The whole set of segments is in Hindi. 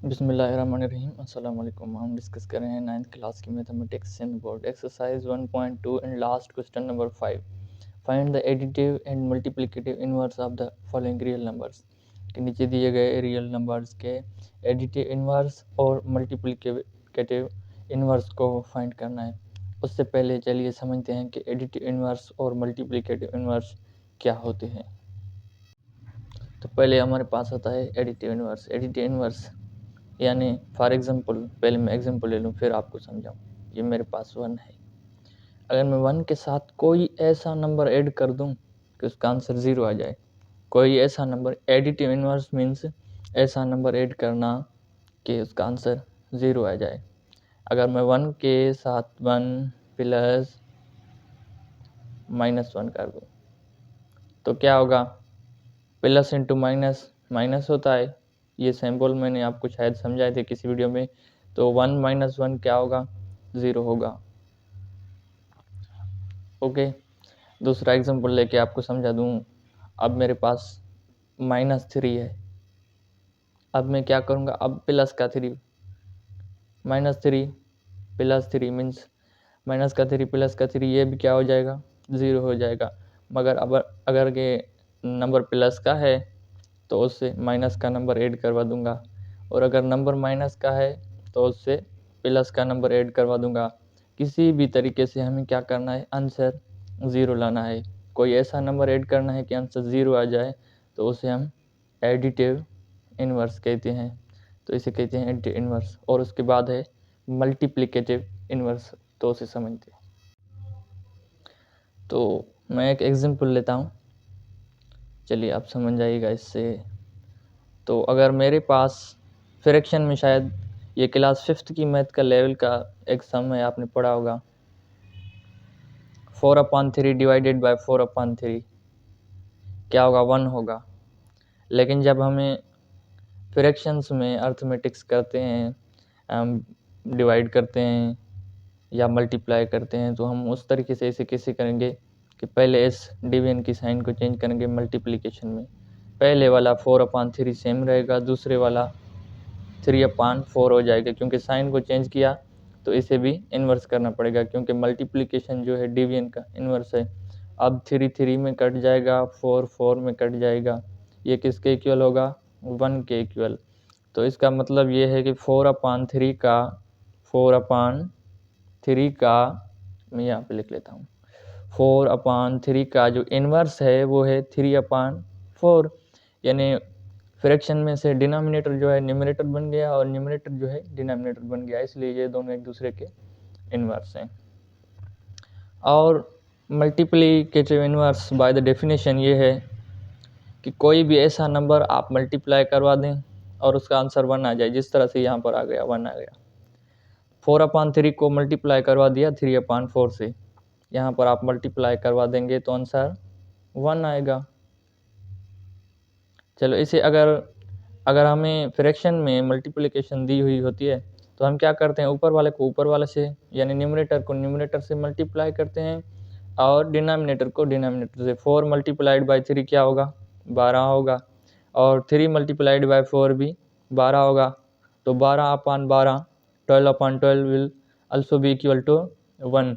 बिस्मिल्लाहिर्रहमानिर्रहीम अस्सलाम वालेकुम। हम डिस्कस कर रहे हैं 9th क्लास की mathematics in board exercise 1.2 and last question number 5। Find the additive and multiplicative inverse of the following real numbers. के नीचे दिए गए रियल नंबर्स के एडिटिव इनवर्स और मल्टीप्लिकेटिव इनवर्स को फाइंड करना है। उससे पहले चलिए समझते हैं कि एडिटिव इनवर्स और मल्टीप्लिकेटिव इनवर्स क्या होते हैं। तो पहले हमारे पास आता है एडिटिव इनवर्स। एडिटिव इनवर्स यानी फॉर एग्जांपल, पहले मैं एग्जांपल ले लूँ फिर आपको समझाऊँ। ये मेरे पास 1 है। अगर मैं 1 के साथ कोई ऐसा नंबर ऐड कर दूँ कि उसका आंसर 0 आ जाए, कोई ऐसा नंबर, एडिटिव इनवर्स मीन्स ऐसा नंबर ऐड करना कि उसका आंसर 0 आ जाए। अगर मैं 1 के साथ 1 प्लस -1 कर दूँ तो क्या होगा? प्लस इंटू माइनस माइनस होता है। ये सैम्पल मैंने आपको शायद समझाए थे किसी वीडियो में। तो 1 - 1 क्या होगा? 0 होगा। ओके, दूसरा एग्जांपल लेके आपको समझा दूँ। अब मेरे पास -3 है। अब मैं क्या करूँगा? अब प्लस का 3, -3 प्लस 3 मीन्स माइनस का 3 प्लस का 3, ये भी क्या हो जाएगा? 0 हो जाएगा। मगर अब अगर ये नंबर प्लस का है तो उससे माइनस का नंबर ऐड करवा दूंगा, और अगर नंबर माइनस का है तो उससे प्लस का नंबर ऐड करवा दूंगा। किसी भी तरीके से हमें क्या करना है? आंसर 0 लाना है। कोई ऐसा नंबर ऐड करना है कि आंसर 0 आ जाए, तो उसे हम एडिटिव इनवर्स कहते हैं। तो इसे कहते हैं एडिटिव इनवर्स। और उसके बाद है मल्टीप्लिकेटिव इनवर्स, तो उसे समझते हैं। तो मैं एक एग्जांपल लेता हूँ, चलिए आप समझ जाइएगा इससे। तो अगर मेरे पास फ्रैक्शन में, शायद ये क्लास 5th की मैथ का लेवल का एक सम है, आपने पढ़ा होगा, 4/3 डिवाइडेड बाय 4/3 क्या होगा? 1 होगा। लेकिन जब हमें फ्रैक्शंस में अर्थमेटिक्स करते हैं, डिवाइड करते हैं या मल्टीप्लाई करते हैं, तो हम उस तरीके से इसे कैसे करेंगे कि पहले इस डिवीजन की साइन को चेंज करेंगे मल्टीप्लिकेशन में। पहले वाला 4/3 सेम रहेगा, दूसरे वाला 3/4 हो जाएगा। क्योंकि साइन को चेंज किया तो इसे भी इन्वर्स करना पड़ेगा, क्योंकि मल्टीप्लिकेशन जो है डिवीजन का इन्वर्स है। अब 3 3 में कट जाएगा, 4 4 में कट जाएगा। ये किसके इक्वल होगा? 1 के इक्वल। तो इसका मतलब ये है कि 4/3 का 4/3 का मैं यहाँ पे लिख लेता हूँ, 4/3 का जो इन्वर्स है वो है 3/4। यानी फ्रैक्शन में से डिनोमिनेटर जो है न्यूमरेटर बन गया और न्यूमरेटर जो है डिनोमिनेटर बन गया, इसलिए ये दोनों एक दूसरे के इन्वर्स हैं। और multiplicative inverse by the definition ये है कि कोई भी ऐसा नंबर आप मल्टीप्लाई करवा दें और उसका आंसर 1 आ जाए, जिस तरह से यहाँ पर आ गया, 1 आ गया। 4/3 को मल्टीप्लाई करवा दिया 3/4 से, यहाँ पर आप मल्टीप्लाई करवा देंगे तो आंसर 1 आएगा। चलो, इसे अगर हमें फ्रैक्शन में मल्टीप्लिकेशन दी हुई होती है तो हम क्या करते हैं? ऊपर वाले को ऊपर वाले से, यानी न्यूमरेटर को न्यूमरेटर से मल्टीप्लाई करते हैं और डिनोमिनेटर को डिनोमिनेटर से। 4 मल्टीप्लाइड बाई 3 क्या होगा? 12 होगा। और 3 मल्टीप्लाइड बाई 4 भी 12 होगा। तो 12/12, 12/12 will also be equal to 1।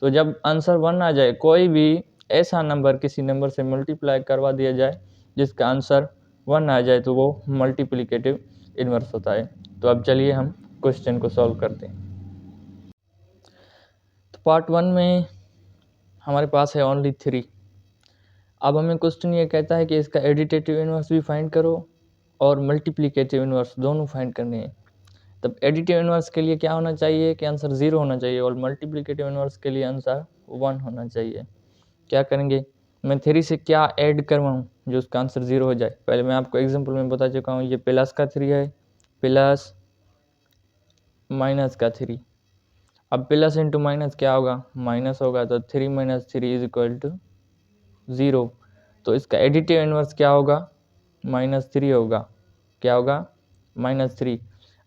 तो जब आंसर 1 आ जाए, कोई भी ऐसा नंबर किसी नंबर से मल्टीप्लाई करवा दिया जाए जिसका आंसर 1 आ जाए, तो वो मल्टीप्लिकेटिव इन्वर्स होता है। तो अब चलिए हम क्वेश्चन को सॉल्व करते हैं। तो पार्ट 1 में हमारे पास है ओनली 3। अब हमें क्वेश्चन ये कहता है कि इसका एडिटिव इन्वर्स भी फाइंड करो और मल्टीप्लिकेटिव इन्वर्स दोनों फाइंड करने हैं। तब एडिटिव इन्वर्स के लिए क्या होना चाहिए कि आंसर 0 होना चाहिए, और मल्टीप्लिकेटिव इन्वर्स के लिए आंसर 1 होना चाहिए। क्या करेंगे? मैं 3 से क्या ऐड करवाऊँ जो उसका आंसर 0 हो जाए? पहले मैं आपको एग्जांपल में बता चुका हूँ, ये प्लस का 3 है, प्लस माइनस का 3। अब प्लस इंटू माइनस क्या होगा? माइनस होगा। तो 3 - 3 इज इक्वल टू 0। तो इसका एडिटिव इन्वर्स क्या होगा? -3 होगा। क्या होगा? -3।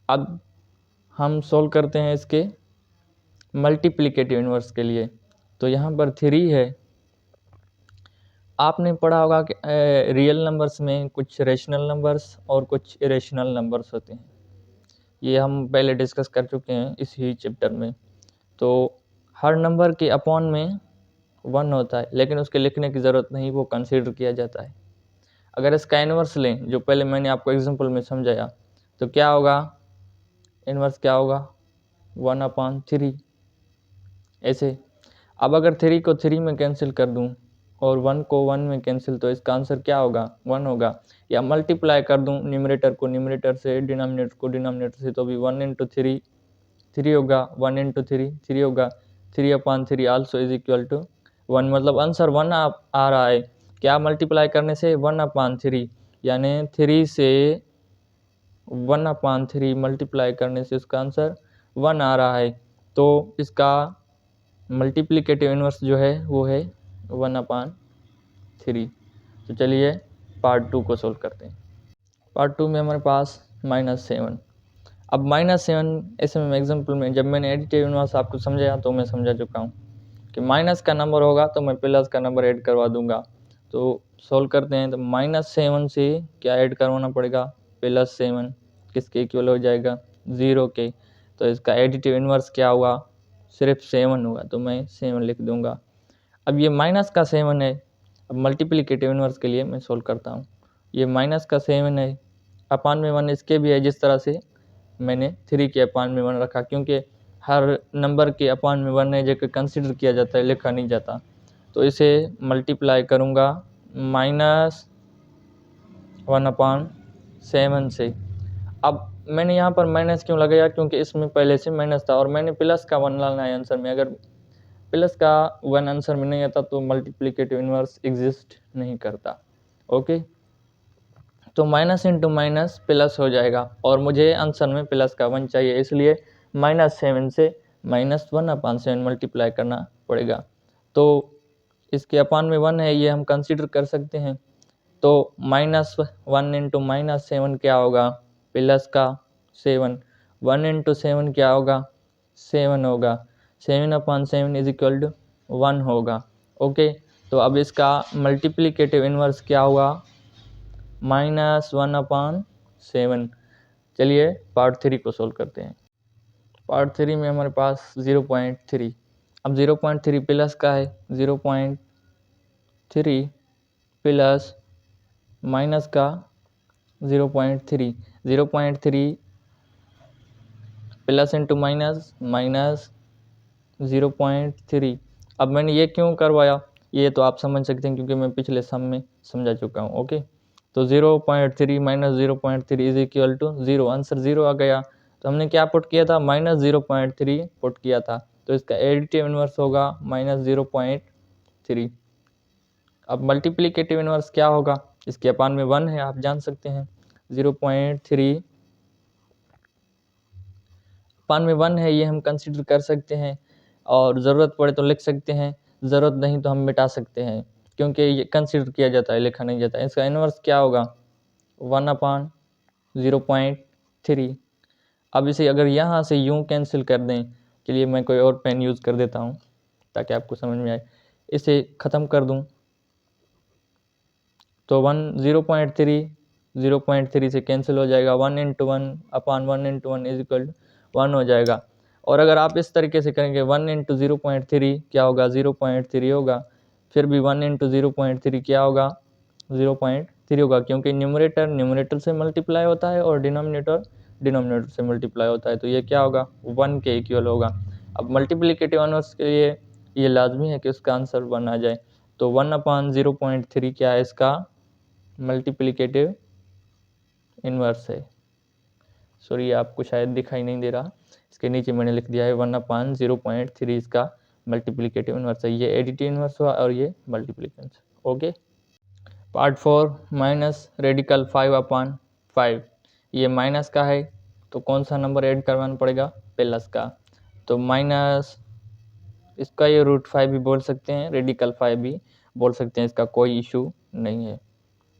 अब हम सोल्व करते हैं इसके मल्टीप्लिकेटिव इन्वर्स के लिए। तो यहाँ पर 3 है। आपने पढ़ा होगा कि रियल नंबर्स में कुछ रेशनल नंबर्स और कुछ इरेशनल नंबर्स होते हैं। ये हम पहले डिस्कस कर चुके हैं इसी चैप्टर में। तो हर नंबर के अपॉन में 1 होता है, लेकिन उसके लिखने की ज़रूरत नहीं, वो कंसीडर किया जाता है। अगर इसका इन्वर्स लें, जो पहले मैंने आपको एग्जांपल में समझाया, तो क्या होगा, इन्वर्स क्या होगा, 1/3 ऐसे। अब अगर 3 को 3 में कैंसिल कर दूं और 1 को 1 में कैंसिल, तो इसका आंसर क्या होगा, 1 होगा। या मल्टीप्लाई कर दूं न्यूमरेटर को न्यूमरेटर से, डिनोमिनेटर को डिनोमिनेटर से, तो भी 1 × 3 3 होगा, 1 × 3 3 होगा, 3/3 आल्सो इज इक्वल टू 1। मतलब आंसर 1 आ रहा है। क्या मल्टीप्लाई करने से, 1/3, यानी 3 से 1/3 मल्टीप्लाई करने से उसका आंसर 1 आ रहा है। तो इसका मल्टीप्लिकेटिव इन्वर्स जो है वो है 1/3। तो चलिए पार्ट 2 को सोल्व करते हैं। पार्ट 2 में हमारे पास -7। अब -7 ऐसे में एग्जाम्पल में जब मैंने एडिटिव इन्वर्स आपको समझाया तो मैं समझा चुका हूँ कि माइनस का नंबर होगा तो मैं प्लस का नंबर ऐड करवा दूंगा। तो सोल्व करते हैं। तो -7 से क्या ऐड करवाना पड़ेगा, +7, किसके इक्वल हो जाएगा, 0 के। तो इसका एडिटिव इन्वर्स क्या हुआ, सिर्फ 7 होगा, तो मैं 7 लिख दूंगा। अब ये माइनस का 7 है। अब मल्टीप्लिकेटिव इन्वर्स के लिए मैं सोल्व करता हूँ। ये माइनस का 7 है, अपान में 1 इसके भी है, जिस तरह से मैंने 3 के अपान में 1 रखा, क्योंकि हर नंबर के अपान में 1 है जो कंसिडर किया जाता है, लिखा नहीं जाता। तो इसे मल्टीप्लाई करूँगा -1/7 से। अब मैंने यहाँ पर माइनस क्यों लगाया, क्योंकि इसमें पहले से माइनस था और मैंने प्लस का 1 लाना है आंसर में। अगर प्लस का 1 आंसर में नहीं आता तो मल्टीप्लिकेटिव इन्वर्स एग्जिस्ट नहीं करता। ओके, तो माइनस इंटू माइनस प्लस हो जाएगा और मुझे आंसर में प्लस का 1 चाहिए, इसलिए -7 से -1/7 मल्टीप्लाई करना पड़ेगा। तो इसके अपान में 1 है, ये हम कंसीडर कर सकते हैं। तो -1 इंटू -7 क्या होगा, प्लस का 7। 1 इंटू 7 क्या होगा, 7 होगा। 7/7 इज इक्वल टू 1 होगा। ओके, तो अब इसका मल्टीप्लिकेटिव इन्वर्स क्या हुआ, -1/7। चलिए पार्ट 3 को सोल्व करते हैं। पार्ट 3 में हमारे पास 0.3। अब 0.3 प्लस का है, 0.3 प्लस माइनस का 0.3, 0.3 प्लस इंटू माइनस -0.3। अब मैंने ये क्यों करवाया, ये तो आप समझ सकते हैं क्योंकि मैं पिछले सम में समझा चुका हूँ। ओके, तो 0.3 - 0.3 इज इक्वल टू 0। आंसर 0 आ गया। तो हमने क्या पुट किया था, -0.3 पुट किया था। तो इसका एडिटिव इन्वर्स होगा -0.3। अब मल्टीप्लिकेटिव इन्वर्स क्या होगा, इसके अपान में 1 है, आप जान सकते हैं। 0.3 अपान में 1 है, ये हम कंसिडर कर सकते हैं और ज़रूरत पड़े तो लिख सकते हैं, ज़रूरत नहीं तो हम मिटा सकते हैं, क्योंकि ये कंसिडर किया जाता है, लिखा नहीं जाता है। इसका इन्वर्स क्या होगा, 1/0.3। अब इसे अगर यहाँ से यूँ कैंसिल कर दें, चलिए मैं कोई और पेन यूज़ कर देता हूँ ताकि आपको समझ में आए। इसे ख़त्म कर दूँ तो 0.3 से कैंसिल हो जाएगा। 1 × 1/1 × 1 इज इक्वल टू 1 हो जाएगा। और अगर आप इस तरीके से करेंगे 1 × 0.3 क्या होगा, 0.3 होगा। फिर भी 1 × 0.3 क्या होगा, 0.3 होगा, क्योंकि न्यूमरेटर से मल्टीप्लाई होता है और डिनोमिनेटर से मल्टीप्लाई होता है। तो ये क्या होगा, 1 के इक्वल होगा। अब मल्टीप्लिकेटिव इन्वर्स के लिए ये लाजमी है कि उसका आंसर 1 आ जाए। तो 1/0.3 क्या है, इसका मल्टीप्लिकेटिव इन्वर्स है। सॉरी, आपको शायद दिखाई नहीं दे रहा, इसके नीचे मैंने लिख दिया है 1/0.3 इसका मल्टीप्लिकेटिव इन्वर्स है। ये एडिटिव इन्वर्स हुआ और ये मल्टीप्लिकेशन। Okay, part 4 -radical 5/5। ये माइनस का है तो कौन सा नंबर ऐड करवाना पड़ेगा, प्लस का। तो माइनस, इसका ये √5 भी बोल सकते हैं, रेडिकल 5 भी बोल सकते हैं, इसका कोई इशू नहीं है।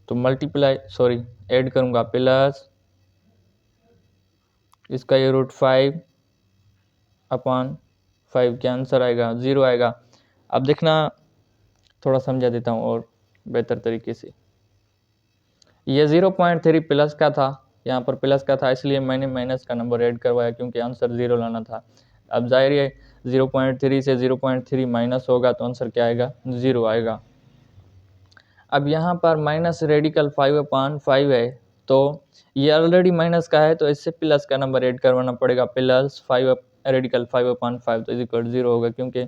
तो ऐड करूँगा प्लस इसका ये √5/5 क्या आंसर आएगा, 0 आएगा। अब देखना, थोड़ा समझा देता हूँ और बेहतर तरीके से। ये 0.3 प्लस का था यहाँ पर प्लस का था इसलिए मैंने माइनस का नंबर ऐड करवाया क्योंकि आंसर 0 लाना था। अब जाहिर है 0.3 से 0.3 माइनस होगा तो आंसर क्या आएगा, 0 आएगा। अब यहाँ पर माइनस रेडिकल 5/5 है, तो ये ऑलरेडी माइनस का है तो इससे प्लस का नंबर ऐड करवाना पड़ेगा, प्लस 5 रेडिकल 5/5 तो इक्वल 0 होगा, क्योंकि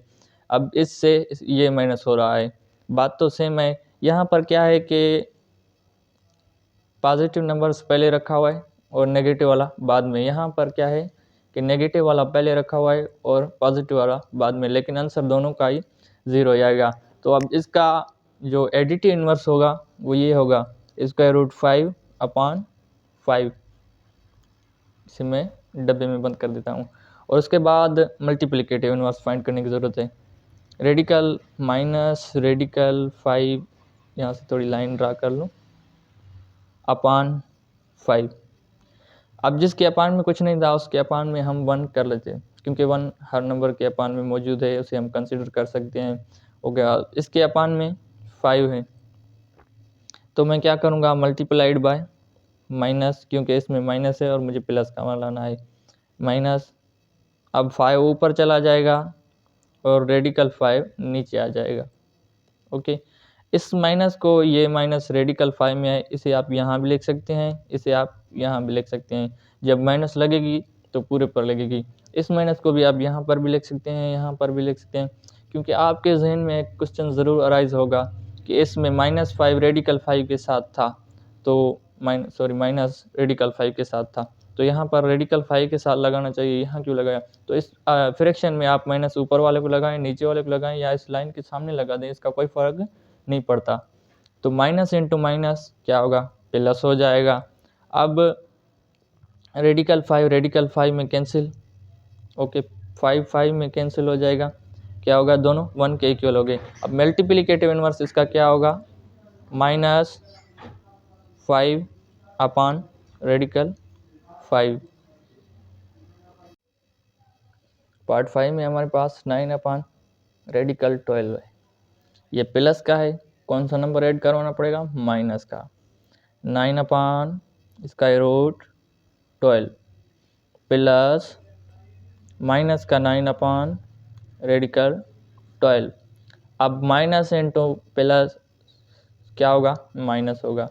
अब इससे ये माइनस हो रहा है। बात तो सेम है। यहाँ पर क्या है कि पॉजिटिव नंबर्स पहले रखा हुआ है और नेगेटिव वाला बाद में। यहाँ पर क्या है कि नेगेटिव वाला पहले रखा हुआ है और पॉजिटिव वाला बाद में, लेकिन आंसर दोनों का ही 0 आएगा। तो अब इसका जो एडिटिव इन्वर्स होगा वो ये होगा √5/5। इसे मैं डब्बे में बंद कर देता हूँ। और उसके बाद मल्टीप्लिकेटिव इन्वर्स फाइंड करने की ज़रूरत है। रेडिकल माइनस रेडिकल 5, यहाँ से थोड़ी लाइन ड्रा कर लूँ, अपान 5। अब जिसके अपान में कुछ नहीं था उसके अपान में हम 1 कर लेते हैं, क्योंकि 1 हर नंबर के अपान में मौजूद है, उसे हम कंसिडर कर सकते हैं। हो गया। इसके अपान में 5 है तो मैं क्या करूँगा, मल्टीप्लाइड बाय माइनस, क्योंकि इसमें माइनस है और मुझे प्लस का लाना है, माइनस। अब 5 ऊपर चला जाएगा और रेडिकल 5 नीचे आ जाएगा। ओके, इस माइनस को, ये माइनस रेडिकल 5 में है, इसे आप यहाँ भी लिख सकते हैं, इसे आप यहाँ भी लिख सकते हैं। जब माइनस लगेगी तो पूरे पर लगेगी। इस माइनस को भी आप यहाँ पर भी लिख सकते हैं, यहाँ पर भी लिख सकते हैं, क्योंकि आपके जहन में एक क्वेश्चन ज़रूर अराइज होगा कि इसमें -5 रेडिकल 5 के साथ था, तो माइनस रेडिकल 5 के साथ था, तो यहाँ पर रेडिकल 5 के साथ लगाना चाहिए, यहाँ क्यों लगाया? तो इस फ्रैक्शन में आप माइनस ऊपर वाले को लगाएं, नीचे वाले को लगाएं, या इस लाइन के सामने लगा दें, इसका कोई फ़र्क नहीं पड़ता। तो माइनस इंटू माइनस क्या होगा, प्लस हो जाएगा। अब रेडिकल 5 में कैंसिल, ओके, 5 में कैंसिल हो जाएगा, क्या होगा, दोनों 1 के इक्वल हो गए। अब मल्टीप्लिकेटिव इन्वर्स इसका क्या होगा, -5 अपान रेडिकल 5। पार्ट 5 में हमारे पास 9 अपान रेडिकल 12 है। ये प्लस का है, कौन सा नंबर ऐड करवाना पड़ेगा, माइनस का। 9 अपान इसका √12 प्लस माइनस का 9 अपान रेडिकल 12। अब माइनस इंटू प्लस क्या होगा, माइनस होगा,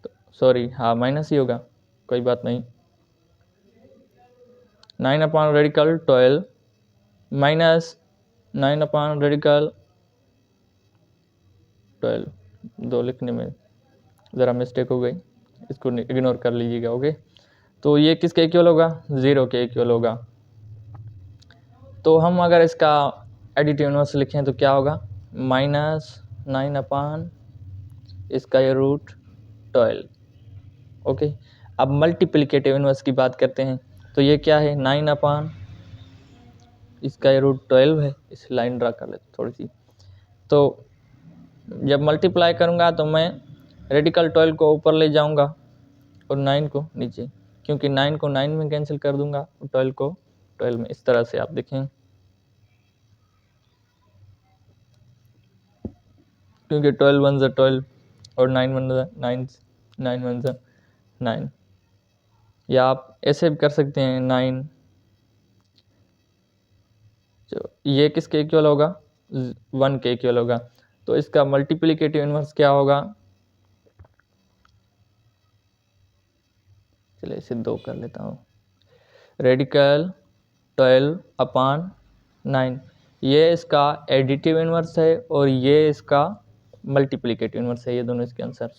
तो सॉरी, हाँ माइनस ही होगा, कोई बात नहीं। 9 अपान रेडिकल 12 माइनस 9 अपान रेडिकल 12, 2 लिखने में ज़रा मिस्टेक हो गई, इसको इग्नोर कर लीजिएगा। ओके, तो ये किसके इक्वल होगा, 0 के इक्वल होगा। तो हम अगर इसका एडिटिव इन्वर्स लिखें तो क्या होगा, -9 अपान इसका ये √12। ओके, अब मल्टीप्लिकेटिव इन्वर्स की बात करते हैं, तो ये क्या है, 9 अपान इसका ये √12 है। इस लाइन ड्रा कर लेते थोड़ी सी। तो जब मल्टीप्लाई करूँगा तो मैं रेडिकल 12 को ऊपर ले जाऊँगा और 9 को नीचे, क्योंकि 9 को 9 में कैंसिल कर दूंगा और 12 को 12 में। इस तरह से आप देखें, क्योंकि 12 1 ज़ा 12 और 9 1 ज़ा 9, 9 1 ज़ा 9। या आप ऐसे भी कर सकते हैं, 9 जो ये किसके इक्वल होगा, 1 के इक्वल होगा। तो इसका मल्टीप्लिकेटिव इन्वर्स क्या होगा, चलिए इसे 2 कर लेता हूँ, रेडिकल 12 अपान 9। ये इसका एडिटिव इन्वर्स है और ये इसका मल्टीप्लिकेटिव इन्वर्स है, ये दोनों इसके आंसर।